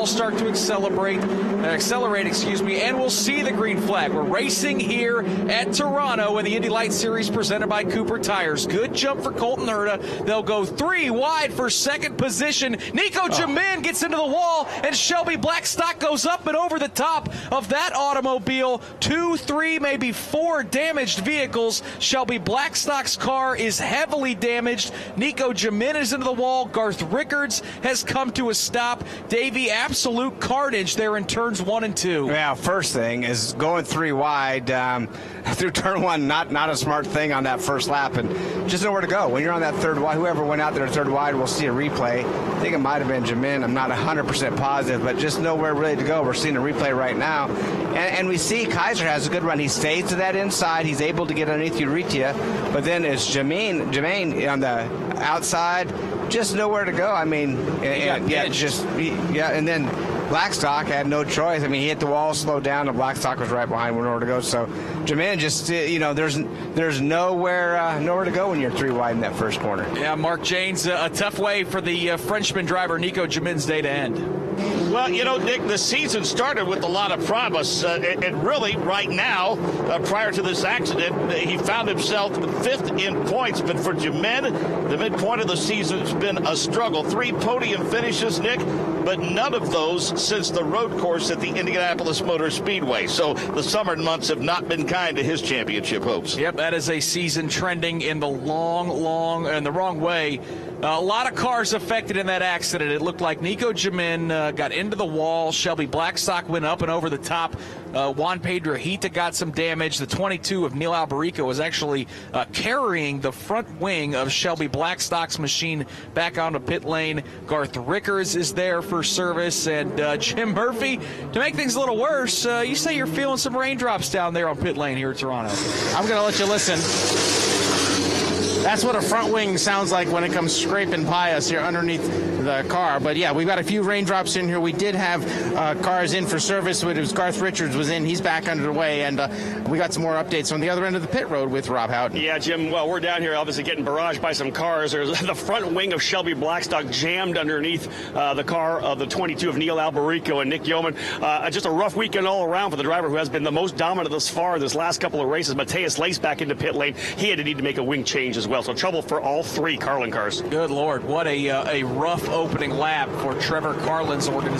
start to accelerate, and we'll see the green flag. We're racing here at Toronto in the Indy Light Series presented by Cooper Tires. Good jump for Colton Herta. They'll go 3 wide for second position. Nico Jamin gets into the wall, and Shelby Blackstock goes up and over the top of that automobile. 2, 3, maybe 4 damaged vehicles. Shelby Blackstock's car is heavily damaged. Nico Jamin is into the wall. Garth Rickards has come to a stop. Davey, absolute carnage there in turns 1 and 2. Yeah, first thing is going 3 wide through turn 1, not a smart thing on that first lap, and just nowhere to go. When you're on that third wide, whoever went out there third wide, we'll see a replay. I think it might have been Jamin. I'm not 100% positive, but just nowhere really to go. We're seeing a replay right now, and we see Kaiser has a good run. He stays to that inside. He's able to get underneath Uritia, but then it's Jermaine on the outside, just nowhere to go. I mean, and then Blackstock had no choice. I mean, he hit the wall, slowed down, and Blackstock was right behind, nowhere to go. So Jermaine just, there's nowhere to go when you're 3 wide in that first corner. Yeah, Mark Janes, a tough way for the Frenchman driver Nico Jamin's day to end. Well, Nick, the season started with a lot of promise. And really, right now, prior to this accident, he found himself 5th in points. But for Jamin, the midpoint of the season has been a struggle. 3 podium finishes, Nick, but none of those since the road course at the Indianapolis Motor Speedway. So the summer months have not been kind to his championship hopes. Yep, that is a season trending in the the wrong way. A lot of cars affected in that accident. It looked like Nico Jamin got into the wall. Shelby Blackstock went up and over the top. Juan Pedro Hita got some damage. The 22 of Neil Alberico was actually carrying the front wing of Shelby Blackstock's machine back onto pit lane. Garth Rickards is there for service. And Jim Murphy, to make things a little worse, you say you're feeling some raindrops down there on pit lane here at Toronto. I'm going to let you listen. That's what a front wing sounds like when it comes scraping by us here underneath the car. But yeah, we've got a few raindrops in here. We did have cars in for service. It was Garth Richards was in. He's back underway, and we got some more updates on the other end of the pit road with Rob Houghton. Yeah, Jim. Well, we're down here, obviously getting barraged by some cars. There's the front wing of Shelby Blackstock jammed underneath the car of the 22 of Neil Alberico and Nick Yeoman. Just a rough weekend all around for the driver who has been the most dominant thus far in this last couple of races. Mateus Lace back into pit lane. He had to need to make a wing change as well. So trouble for all 3 Carlin cars. Good Lord, what a rough opening lap for Trevor Carlin's organization.